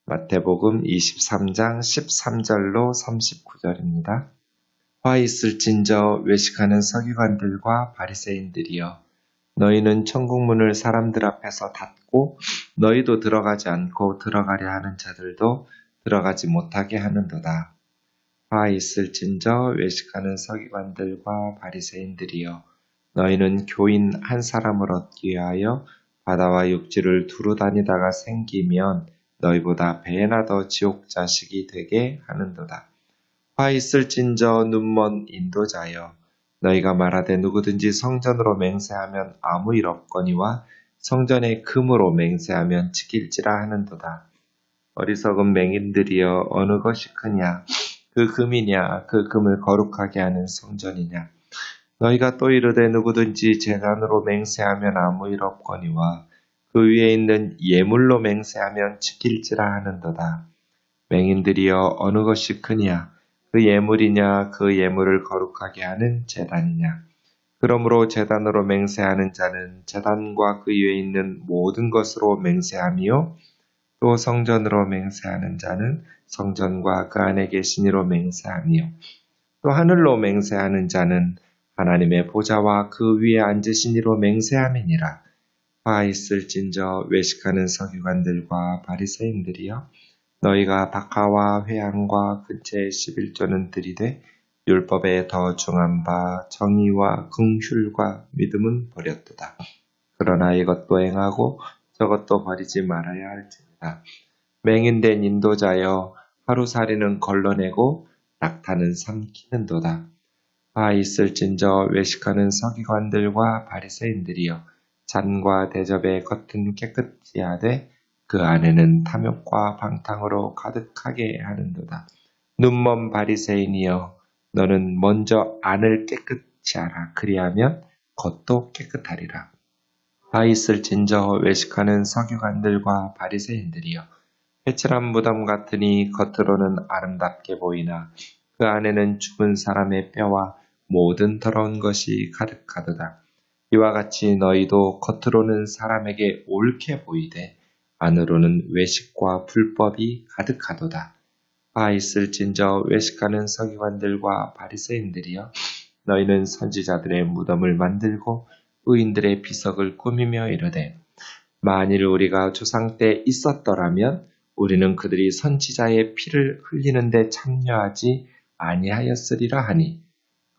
마태복음 23장 13절로 39절입니다. 화 있을진저 외식하는 서기관들과 바리새인들이여, 너희는 천국문을 사람들 앞에서 닫고 너희도 들어가지 않고 들어가려 하는 자들도 들어가지 못하게 하는도다. 화 있을진저 외식하는 서기관들과 바리새인들이여, 너희는 교인 한 사람을 얻기 위하여 바다와 육지를 두루 다니다가 생기면 너희보다 배나 더 지옥 자식이 되게 하는도다. 화 있을진저 눈먼 인도자여, 너희가 말하되 누구든지 성전으로 맹세하면 아무 일 없거니와 성전의 금으로 맹세하면 지킬지라 하는도다. 어리석은 맹인들이여, 어느 것이 크냐? 그 금이냐? 그 금을 거룩하게 하는 성전이냐? 너희가 또 이르되 누구든지 제단으로 맹세하면 아무 일 없거니와 그 위에 있는 예물로 맹세하면 지킬지라 하는도다. 맹인들이여, 어느 것이 크냐? 그 예물이냐? 그 예물을 거룩하게 하는 제단이냐? 그러므로 제단으로 맹세하는 자는 제단과 그 위에 있는 모든 것으로 맹세하며, 또 성전으로 맹세하는 자는 성전과 그 안에 계신 이로 맹세하며, 또 하늘로 맹세하는 자는 하나님의 보좌와 그 위에 앉으신 이로 맹세함이니라. 화 있을진저 외식하는 서기관들과 바리새인들이여, 너희가 박하와 회향과 근처의 11조는 들이되 율법에 더 중한 바 정의와 긍휼과 믿음은 버렸도다. 그러나 이것도 행하고 저것도 버리지 말아야 할지니라. 맹인된 인도자여, 하루살이는 걸러내고 낙타는 삼키는도다. 화 있을진저 외식하는 서기관들과 바리새인들이여, 잔과 대접의 겉은 깨끗이 하되 그 안에는 탐욕과 방탕으로 가득하게 하는도다. 눈먼 바리새인이여, 너는 먼저 안을 깨끗이 하라. 그리하면 겉도 깨끗하리라. 화 있을진저 외식하는 서기관들과 바리새인들이여, 회칠한 무덤 같으니 겉으로는 아름답게 보이나 그 안에는 죽은 사람의 뼈와 모든 더러운 것이 가득하도다. 이와 같이 너희도 겉으로는 사람에게 옳게 보이되 안으로는 외식과 불법이 가득하도다. 화 있을진저 외식하는 서기관들과 바리새인들이여, 너희는 선지자들의 무덤을 만들고 의인들의 비석을 꾸미며 이르되, 만일 우리가 조상 때 있었더라면 우리는 그들이 선지자의 피를 흘리는데 참여하지 아니하였으리라 하니,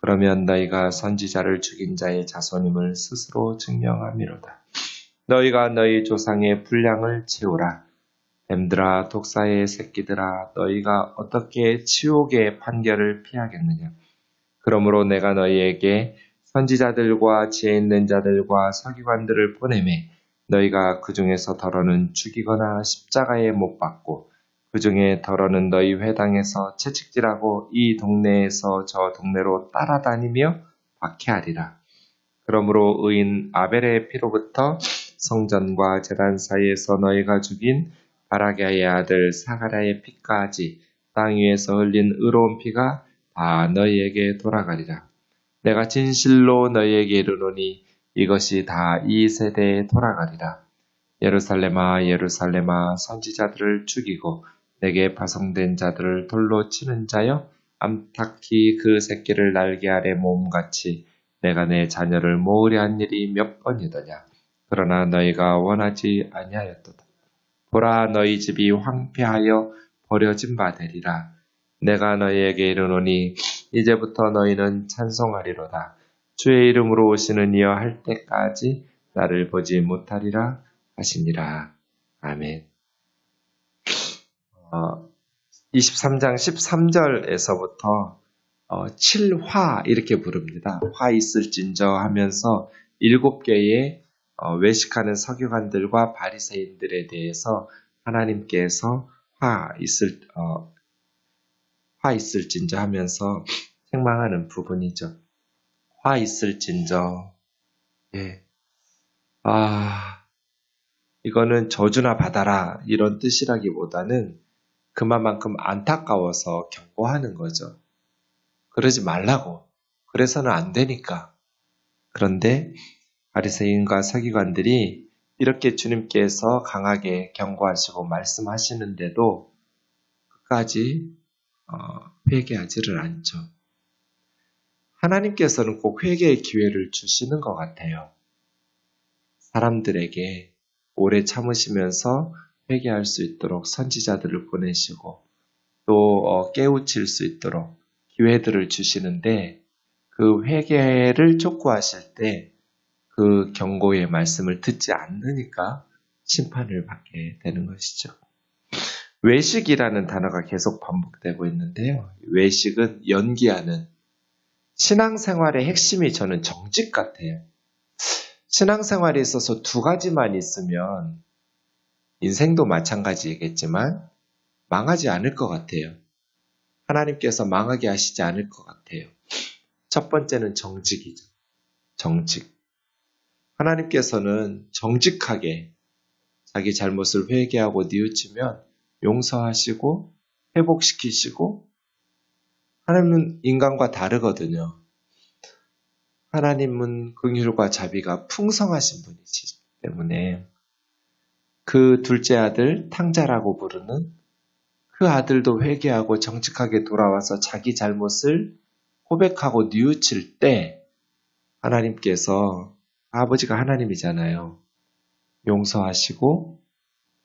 그러면 너희가 선지자를 죽인 자의 자손임을 스스로 증명함이로다. 너희가 너희 조상의 분량을 채우라. 뱀들아, 독사의 새끼들아, 너희가 어떻게 지옥의 판결을 피하겠느냐? 그러므로 내가 너희에게 선지자들과 지혜 있는 자들과 서기관들을 보내매 너희가 그 중에서 더러는 죽이거나 십자가에 못 박고, 그 중에 더러는 너희 회당에서 채찍질하고 이 동네에서 저 동네로 따라다니며 박해하리라. 그러므로 의인 아벨의 피로부터 성전과 제단 사이에서 너희가 죽인 바라게의 아들 사가랴의 피까지 땅 위에서 흘린 의로운 피가 다 너희에게 돌아가리라. 내가 진실로 너희에게 이르노니 이것이 다 이 세대에 돌아가리라. 예루살렘아, 예루살렘아, 선지자들을 죽이고 내게 파송된 자들을 돌로 치는 자여, 암탉히 그 새끼를 날개 아래 모음같이 내가 내 자녀를 모으려 한 일이 몇 번이더냐. 그러나 너희가 원하지 아니하였도다. 보라, 너희 집이 황폐하여 버려진 바 되리라. 내가 너희에게 이르노니 이제부터 너희는 찬송하리로다. 주의 이름으로 오시는 이여 할 때까지 나를 보지 못하리라 하시니라. 아멘. 23장 13절에서부터 7화 이렇게 부릅니다. 화 있을진저 하면서 7개의 외식하는 서기관들과 바리새인들에 대해서 하나님께서 화 있을진저 하면서 책망하는 부분이죠. 화 있을진저. 예. 이거는 저주나 받아라 이런 뜻이라기보다는 그만큼 안타까워서 경고하는 거죠. 그러지 말라고. 그래서는 안 되니까. 그런데 바리새인과 서기관들이 이렇게 주님께서 강하게 경고하시고 말씀하시는데도 끝까지 회개하지를 않죠. 하나님께서는 꼭 회개의 기회를 주시는 것 같아요. 사람들에게 오래 참으시면서 회개할 수 있도록 선지자들을 보내시고 또 깨우칠 수 있도록 기회들을 주시는데 그 회개를 촉구하실 때 그 경고의 말씀을 듣지 않으니까 심판을 받게 되는 것이죠. 외식이라는 단어가 계속 반복되고 있는데요. 외식은 연기하는 신앙생활의 핵심이 저는 정직 같아요. 신앙생활에 있어서 두 가지만 있으면 인생도 마찬가지겠지만 망하지 않을 것 같아요. 하나님께서 망하게 하시지 않을 것 같아요. 첫 번째는 정직이죠. 정직. 하나님께서는 정직하게 자기 잘못을 회개하고 뉘우치면 용서하시고 회복시키시고 하나님은 인간과 다르거든요. 하나님은 긍휼과 자비가 풍성하신 분이시기 때문에 그 둘째 아들 탕자라고 부르는 그 아들도 회개하고 정직하게 돌아와서 자기 잘못을 고백하고 뉘우칠 때 하나님께서 아버지가 하나님이잖아요. 용서하시고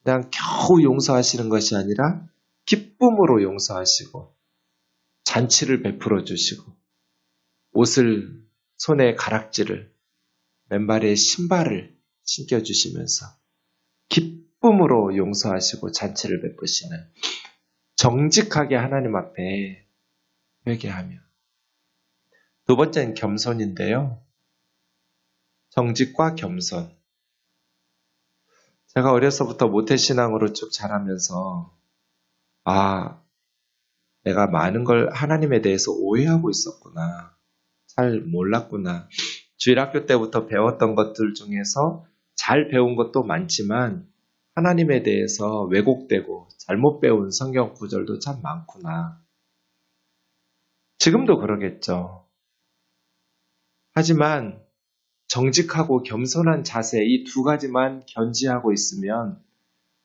그냥 겨우 용서하시는 것이 아니라 기쁨으로 용서하시고 잔치를 베풀어 주시고 옷을 손에 가락지를 맨발에 신발을 신겨주시면서 기쁨으로 용서하시고 잔치를 베푸시는 정직하게 하나님 앞에 회개하며 두 번째는 겸손인데요. 정직과 겸손. 제가 어려서부터 모태신앙으로 쭉 자라면서 내가 많은 걸 하나님에 대해서 오해하고 있었구나. 잘 몰랐구나. 주일학교 때부터 배웠던 것들 중에서 잘 배운 것도 많지만 하나님에 대해서 왜곡되고 잘못 배운 성경 구절도 참 많구나. 지금도 그러겠죠. 하지만 정직하고 겸손한 자세 이 두 가지만 견지하고 있으면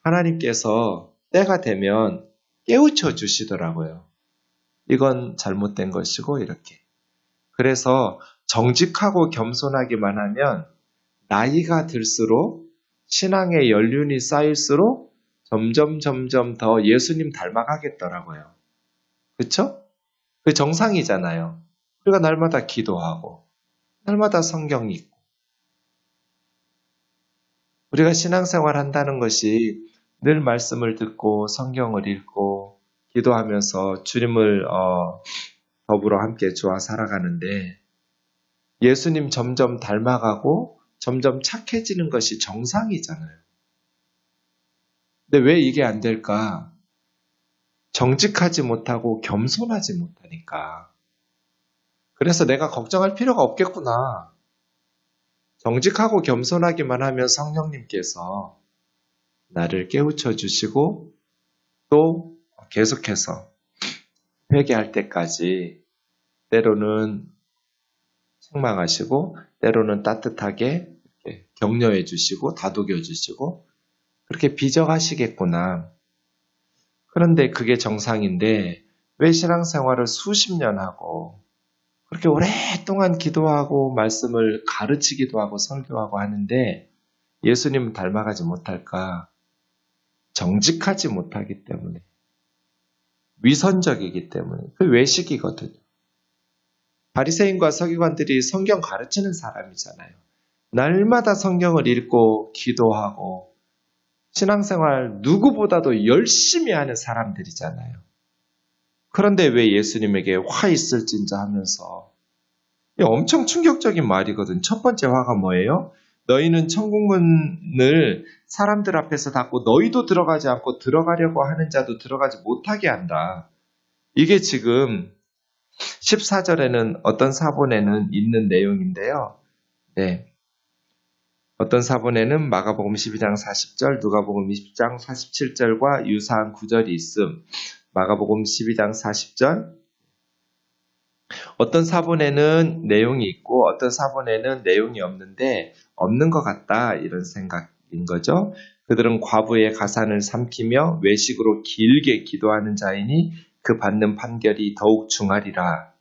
하나님께서 때가 되면 깨우쳐 주시더라고요. 이건 잘못된 것이고 이렇게. 그래서 정직하고 겸손하기만 하면 나이가 들수록 신앙의 연륜이 쌓일수록 점점 더 예수님 닮아가겠더라고요. 그렇죠? 그 정상이잖아요. 우리가 날마다 기도하고 날마다 성경 읽고 우리가 신앙생활 한다는 것이 늘 말씀을 듣고 성경을 읽고 기도하면서 주님을 더불어 함께 주와 살아가는데 예수님 점점 닮아가고 점점 착해지는 것이 정상이잖아요. 근데 왜 이게 안 될까? 정직하지 못하고 겸손하지 못하니까. 그래서 내가 걱정할 필요가 없겠구나. 정직하고 겸손하기만 하면 성령님께서 나를 깨우쳐 주시고 또 계속해서 회개할 때까지 때로는 책망하시고 때로는 따뜻하게 격려해 주시고 다독여 주시고 그렇게 비정하시겠구나. 그런데 그게 정상인데 왜 신앙생활을 수십 년 하고 그렇게 오랫동안 기도하고 말씀을 가르치기도 하고 설교하고 하는데 예수님은 닮아가지 못할까? 정직하지 못하기 때문에 위선적이기 때문에 그 외식이거든요. 바리새인과 서기관들이 성경 가르치는 사람이잖아요. 날마다 성경을 읽고 기도하고 신앙생활 누구보다도 열심히 하는 사람들이잖아요. 그런데 왜 예수님에게 화 있을진자 하면서 엄청 충격적인 말이거든. 첫 번째 화가 뭐예요? 너희는 천국문을 사람들 앞에서 닫고 너희도 들어가지 않고 들어가려고 하는 자도 들어가지 못하게 한다. 이게 지금 14절에는 어떤 사본에는 있는 내용인데요. 네. 어떤 사본에는 마가복음 12장 40절, 누가복음 20장 47절과 유사한 구절이 있음. 마가복음 12장 40절, 어떤 사본에는 내용이 있고 어떤 사본에는 내용이 없는데 없는 것 같다 이런 생각이 외식인 거죠. 그들은 과부의 가산을 삼키며 외식으로 길게 기도하는 자이니 그 받는 판결이 더욱 중하리라.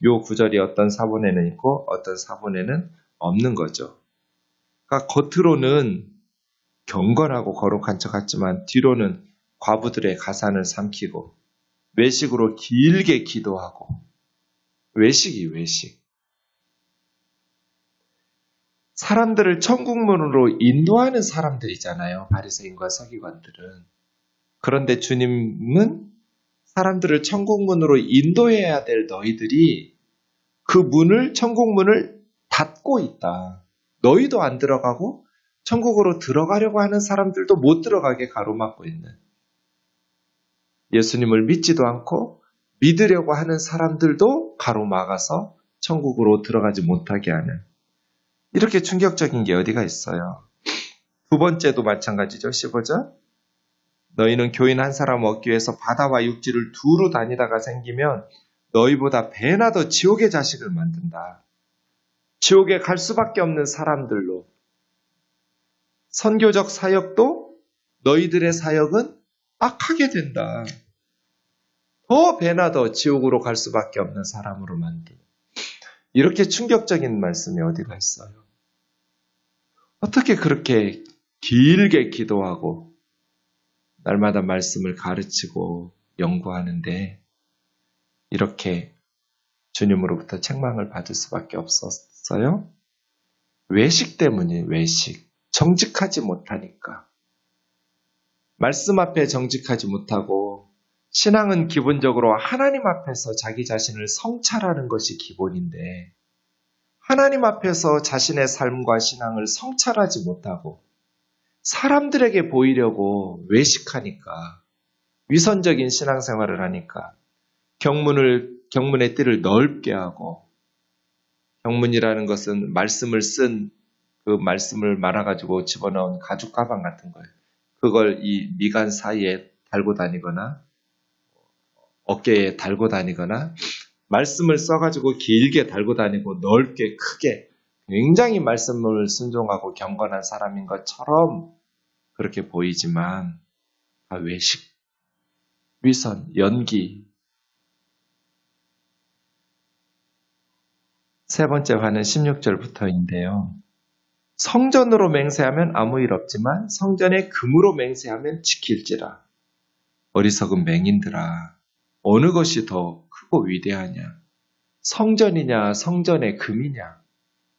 요 구절이 어떤 사본에는 있고 어떤 사본에는 없는 거죠. 그러니까 겉으로는 경건하고 거룩한 척 같지만 뒤로는 과부들의 가산을 삼키고 외식으로 길게 기도하고 외식. 사람들을 천국문으로 인도하는 사람들이잖아요. 바리새인과 서기관들은. 그런데 주님은 사람들을 천국문으로 인도해야 될 너희들이 그 문을, 천국문을 닫고 있다. 너희도 안 들어가고 천국으로 들어가려고 하는 사람들도 못 들어가게 가로막고 있는, 예수님을 믿지도 않고 믿으려고 하는 사람들도 가로막아서 천국으로 들어가지 못하게 하는, 이렇게 충격적인 게 어디가 있어요. 두 번째도 마찬가지죠. 15절. 너희는 교인 한 사람 얻기 위해서 바다와 육지를 두루 다니다가 생기면 너희보다 배나 더 지옥의 자식을 만든다. 지옥에 갈 수밖에 없는 사람들로. 선교적 사역도 너희들의 사역은 악하게 된다. 더 배나 더 지옥으로 갈 수밖에 없는 사람으로 만든. 이렇게 충격적인 말씀이 어디가 있어요. 어떻게 그렇게 길게 기도하고 날마다 말씀을 가르치고 연구하는데 이렇게 주님으로부터 책망을 받을 수밖에 없었어요? 외식 때문이에요. 외식. 정직하지 못하니까. 말씀 앞에 정직하지 못하고, 신앙은 기본적으로 하나님 앞에서 자기 자신을 성찰하는 것이 기본인데 하나님 앞에서 자신의 삶과 신앙을 성찰하지 못하고 사람들에게 보이려고 외식하니까, 위선적인 신앙생활을 하니까 경문의 띠를 넓게 하고, 경문이라는 것은 말씀을 쓴 그 말씀을 말아가지고 집어넣은 가죽 가방 같은 거예요. 그걸 이 미간 사이에 달고 다니거나 어깨에 달고 다니거나 말씀을 써가지고 길게 달고 다니고 넓게 크게 굉장히 말씀을 순종하고 경건한 사람인 것처럼 그렇게 보이지만 다 외식, 위선, 연기. 세 번째 화는 16절부터인데요. 성전으로 맹세하면 아무 일 없지만 성전의 금으로 맹세하면 지킬지라. 어리석은 맹인들아, 어느 것이 더 크고 위대하냐? 성전이냐 성전의 금이냐?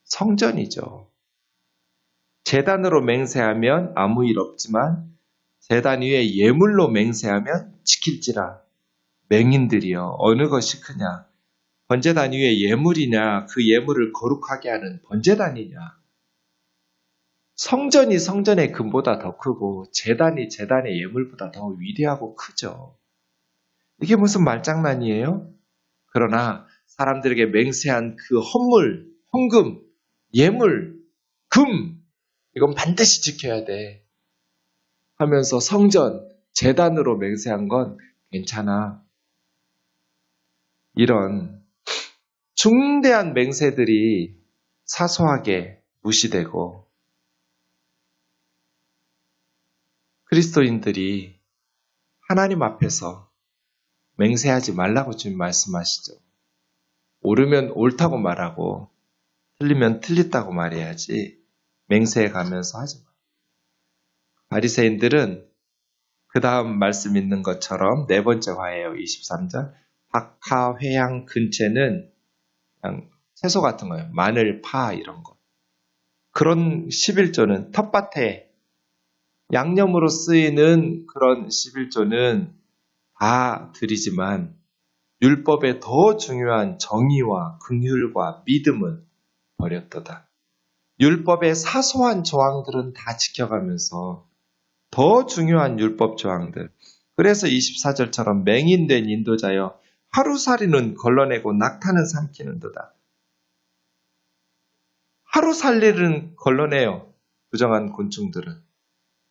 성전이죠. 제단으로 맹세하면 아무 일 없지만 제단 위에 예물로 맹세하면 지킬지라. 맹인들이여, 어느 것이 크냐? 번제단 위에 예물이냐, 그 예물을 거룩하게 하는 번제단이냐? 성전이 성전의 금보다 더 크고 제단이 제단의 예물보다 더 위대하고 크죠. 이게 무슨 말장난이에요? 그러나 사람들에게 맹세한 그 헌물, 헌금, 예물, 금, 이건 반드시 지켜야 돼 하면서 성전, 제단으로 맹세한 건 괜찮아. 이런 중대한 맹세들이 사소하게 무시되고 그리스도인들이 하나님 앞에서 맹세하지 말라고 주님 말씀하시죠. 옳으면 옳다고 말하고 틀리면 틀렸다고 말해야지 맹세해 가면서 하지 마. 바리새인들은 그 다음 말씀 있는 것처럼 네 번째 화예요. 23절. 박하, 회향, 근채는 그냥 채소 같은 거예요. 마늘, 파 이런 거. 그런 11조는 텃밭에 양념으로 쓰이는 그런 11조는 다 드리지만 율법의 더 중요한 정의와 긍휼과 믿음은 버렸도다. 율법의 사소한 조항들은 다 지켜가면서 더 중요한 율법 조항들. 그래서 24절처럼 맹인된 인도자여 하루살이는 걸러내고 낙타는 삼키는도다. 하루살이는 걸러내요. 부정한 곤충들은.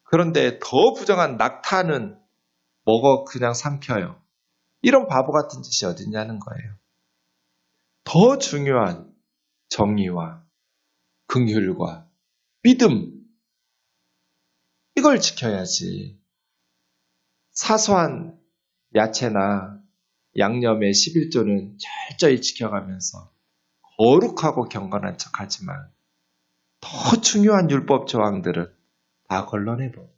그런데 더 부정한 낙타는 먹어 그냥 삼켜요. 이런 바보 같은 짓이 어딨냐는 거예요. 더 중요한 정의와 긍휼과 믿음, 이걸 지켜야지. 사소한 야채나 양념의 11조는 철저히 지켜가면서 거룩하고 경건한 척하지만 더 중요한 율법 조항들은 다 걸러내버려.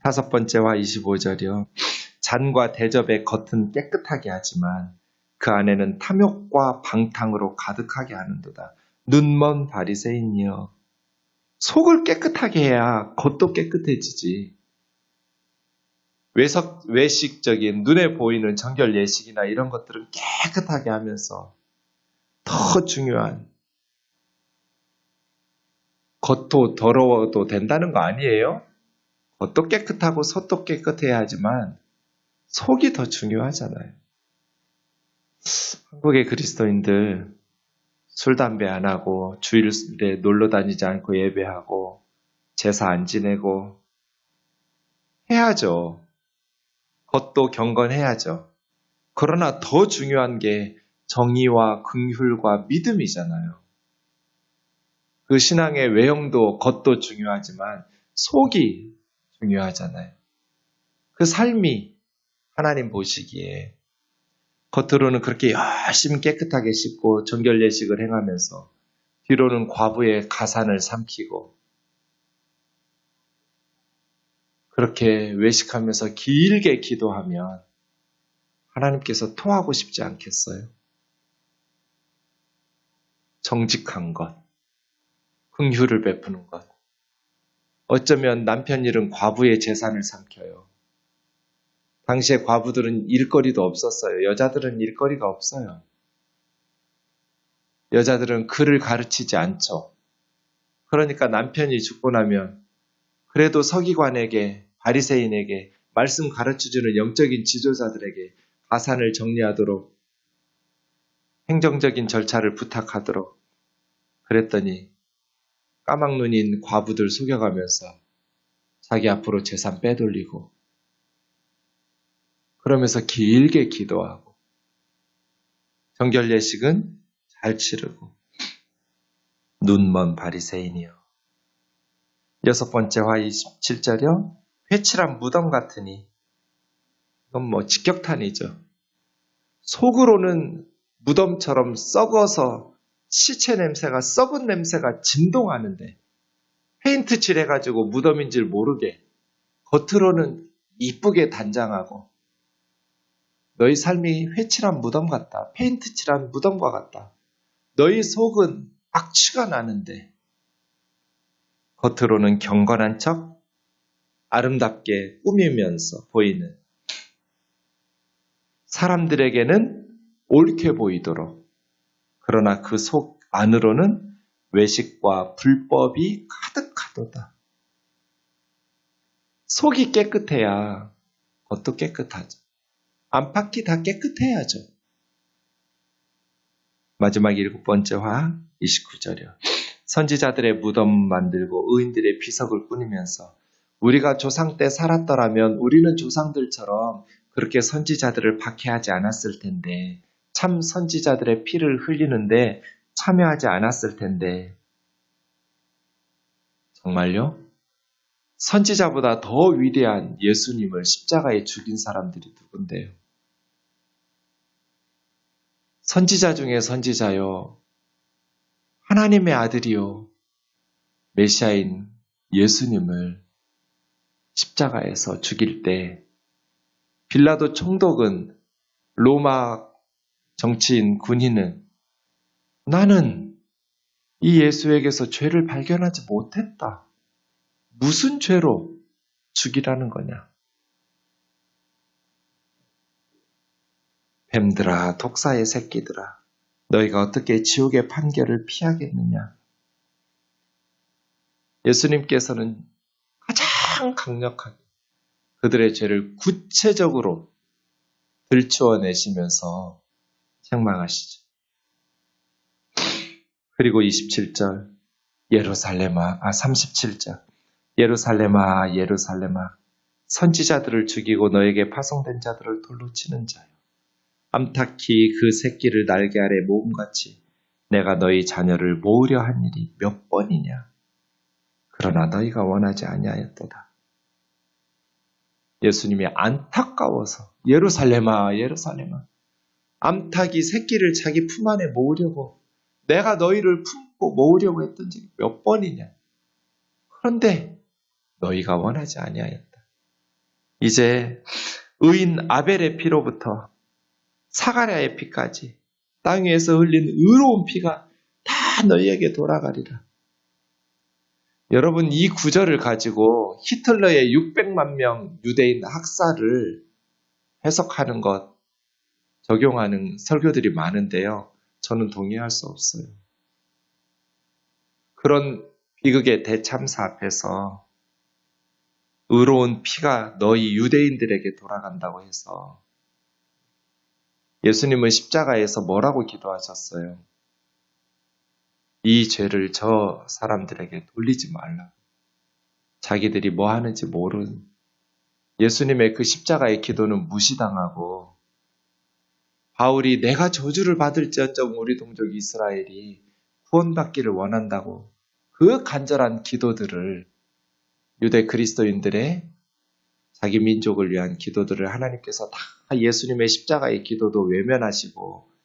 5번째와 25절이요. 잔과 대접의 겉은 깨끗하게 하지만 그 안에는 탐욕과 방탕으로 가득하게 하는도다. 눈먼 바리새인이여. 속을 깨끗하게 해야 겉도 깨끗해지지. 외식적인 눈에 보이는 정결 예식이나 이런 것들은 깨끗하게 하면서 더 중요한 겉도 더러워도 된다는 거 아니에요? 겉도 깨끗하고 속도 깨끗해야 하지만 속이 더 중요하잖아요. 한국의 그리스도인들 술, 담배 안 하고 주일에 놀러 다니지 않고 예배하고 제사 안 지내고 해야죠. 겉도 경건해야죠. 그러나 더 중요한 게 정의와 긍휼과 믿음이잖아요. 그 신앙의 외형도 겉도 중요하지만 속이 중요하잖아요. 그 삶이 하나님 보시기에 겉으로는 그렇게 열심히 깨끗하게 씻고 정결 예식을 행하면서 뒤로는 과부의 가산을 삼키고 그렇게 외식하면서 길게 기도하면 하나님께서 토하고 싶지 않겠어요? 정직한 것, 긍휼을 베푸는 것. 어쩌면 남편 일은 과부의 재산을 삼켜요. 당시에 과부들은 일거리도 없었어요. 여자들은 일거리가 없어요. 여자들은 글을 가르치지 않죠. 그러니까 남편이 죽고 나면 그래도 서기관에게, 바리새인에게 말씀 가르쳐주는 영적인 지도자들에게 가산을 정리하도록 행정적인 절차를 부탁하도록 그랬더니 까막눈인 과부들 속여가면서 자기 앞으로 재산 빼돌리고 그러면서 길게 기도하고 정결 예식은 잘 치르고 눈먼 바리새인이여. 6번째와 27절이요. 회칠한 무덤 같으니 이건 직격탄이죠. 속으로는 무덤처럼 썩어서 시체 냄새가 썩은 냄새가 진동하는데 페인트 칠해가지고 무덤인 줄 모르게 겉으로는 이쁘게 단장하고 너희 삶이 회칠한 무덤 같다. 페인트 칠한 무덤과 같다. 너희 속은 악취가 나는데 겉으로는 경건한 척 아름답게 꾸미면서 보이는 사람들에게는 옳게 보이도록 그러나 그 속 안으로는 외식과 불법이 가득하도다. 속이 깨끗해야 겉도 깨끗하죠. 안팎이 다 깨끗해야죠. 마지막 7번째와 29절이요. 선지자들의 무덤 만들고 의인들의 비석을 꾸리면서 우리가 조상 때 살았더라면 우리는 조상들처럼 그렇게 선지자들을 박해하지 않았을 텐데 참 선지자들의 피를 흘리는데 참여하지 않았을 텐데 정말요? 선지자보다 더 위대한 예수님을 십자가에 죽인 사람들이 누군데요? 선지자 중에 선지자요. 하나님의 아들이요. 메시아인 예수님을 십자가에서 죽일 때 빌라도 총독은 로마 정치인 군인은 나는 이 예수에게서 죄를 발견하지 못했다. 무슨 죄로 죽이라는 거냐? 뱀들아, 독사의 새끼들아, 너희가 어떻게 지옥의 판결을 피하겠느냐? 예수님께서는 가장 강력하게 그들의 죄를 구체적으로 들추어내시면서 책망하시죠. 그리고 27절, 37절, 예루살렘아, 예루살렘아, 선지자들을 죽이고 너에게 파송된 자들을 돌로 치는 자여. 암탉히 그 새끼를 날개 아래 모음같이 내가 너희 자녀를 모으려 한 일이 몇 번이냐. 그러나 너희가 원하지 아니하였도다. 예수님이 안타까워서 예루살렘아 예루살렘아 암탉이 새끼를 자기 품 안에 모으려고 내가 너희를 품고 모으려고 했던 적이 몇 번이냐. 그런데 너희가 원하지 아니하였다. 이제 의인 아벨의 피로부터 사가랴의 피까지 땅 위에서 흘린 의로운 피가 다 너희에게 돌아가리라. 여러분 이 구절을 가지고 히틀러의 600만 명 유대인 학살을 해석하는 것, 적용하는 설교들이 많은데요. 저는 동의할 수 없어요. 그런 비극의 대참사 앞에서 의로운 피가 너희 유대인들에게 돌아간다고 해서 예수님은 십자가에서 뭐라고 기도하셨어요? 이 죄를 저 사람들에게 돌리지 말라. 자기들이 뭐 하는지 모르는 예수님의 그 십자가의 기도는 무시당하고 바울이 내가 저주를 받을지언정 우리 동족 이스라엘이 구원받기를 원한다고 그 간절한 기도들을 유대 그리스도인들의 자기 민족을 위한 기도들을 하나님께서 다 예수님의 십자가의 기도도 외면하시고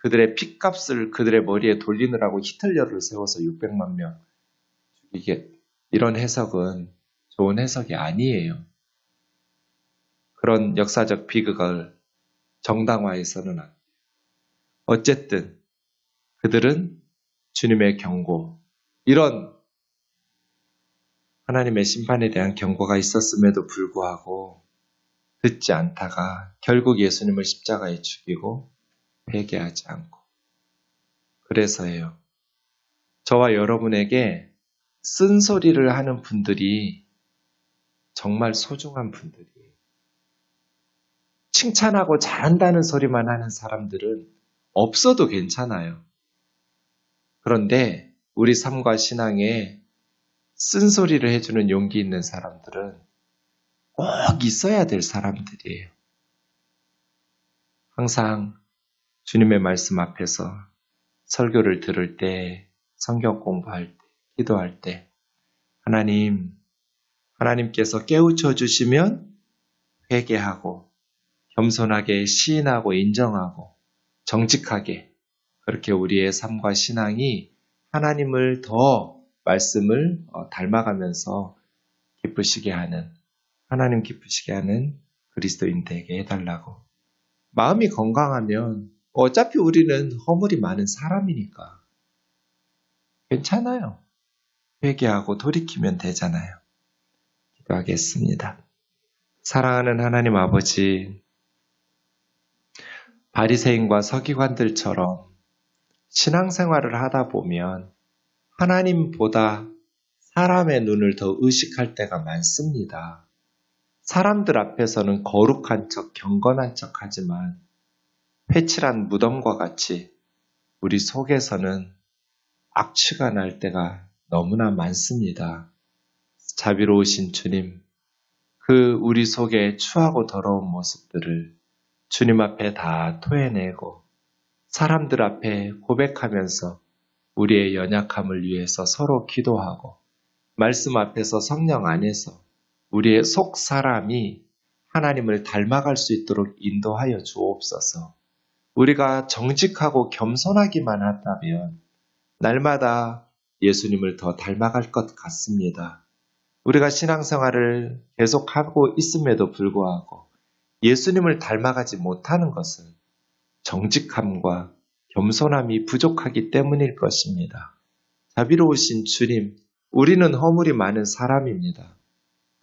그들의 핏값을 그들의 머리에 돌리느라고 히틀러를 세워서 600만 명 죽이게 이런 해석은 좋은 해석이 아니에요. 그런 역사적 비극을 정당화해서는 안 돼요. 어쨌든 그들은 주님의 경고, 이런 하나님의 심판에 대한 경고가 있었음에도 불구하고 듣지 않다가 결국 예수님을 십자가에 죽이고 회개하지 않고. 그래서예요. 저와 여러분에게 쓴소리를 하는 분들이 정말 소중한 분들이에요. 칭찬하고 잘한다는 소리만 하는 사람들은 없어도 괜찮아요. 그런데 우리 삶과 신앙에 쓴소리를 해주는 용기 있는 사람들은 꼭 있어야 될 사람들이에요. 항상 주님의 말씀 앞에서 설교를 들을 때, 성경 공부할 때, 기도할 때 하나님께서 깨우쳐 주시면 회개하고 겸손하게 시인하고 인정하고 정직하게 그렇게 우리의 삶과 신앙이 하나님을 더 말씀을 닮아가면서 기쁘시게 하는 하나님 기쁘시게 하는 그리스도인 되게 해달라고. 마음이 건강하면 어차피 우리는 허물이 많은 사람이니까 괜찮아요. 회개하고 돌이키면 되잖아요. 기도하겠습니다. 사랑하는 하나님 아버지, 바리새인과 서기관들처럼 신앙생활을 하다 보면 하나님보다 사람의 눈을 더 의식할 때가 많습니다. 사람들 앞에서는 거룩한 척, 경건한 척 하지만 회칠한 무덤과 같이 우리 속에서는 악취가 날 때가 너무나 많습니다. 자비로우신 주님, 그 우리 속에 추하고 더러운 모습들을 주님 앞에 다 토해내고 사람들 앞에 고백하면서 우리의 연약함을 위해서 서로 기도하고 말씀 앞에서 성령 안에서 우리의 속 사람이 하나님을 닮아갈 수 있도록 인도하여 주옵소서. 우리가 정직하고 겸손하기만 한다면 날마다 예수님을 더 닮아갈 것 같습니다. 우리가 신앙생활을 계속하고 있음에도 불구하고 예수님을 닮아가지 못하는 것은 정직함과 겸손함이 부족하기 때문일 것입니다. 자비로우신 주님, 우리는 허물이 많은 사람입니다.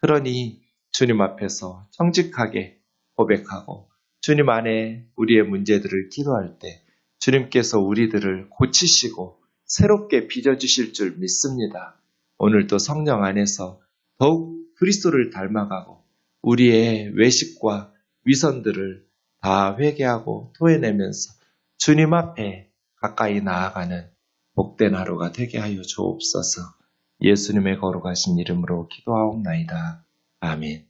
그러니 주님 앞에서 정직하게 고백하고 주님 안에 우리의 문제들을 기도할 때 주님께서 우리들을 고치시고 새롭게 빚어주실 줄 믿습니다. 오늘도 성령 안에서 더욱 그리스도를 닮아가고 우리의 외식과 위선들을 다 회개하고 토해내면서 주님 앞에 가까이 나아가는 복된 하루가 되게 하여 주옵소서. 예수님의 거룩하신 이름으로 기도하옵나이다. 아멘.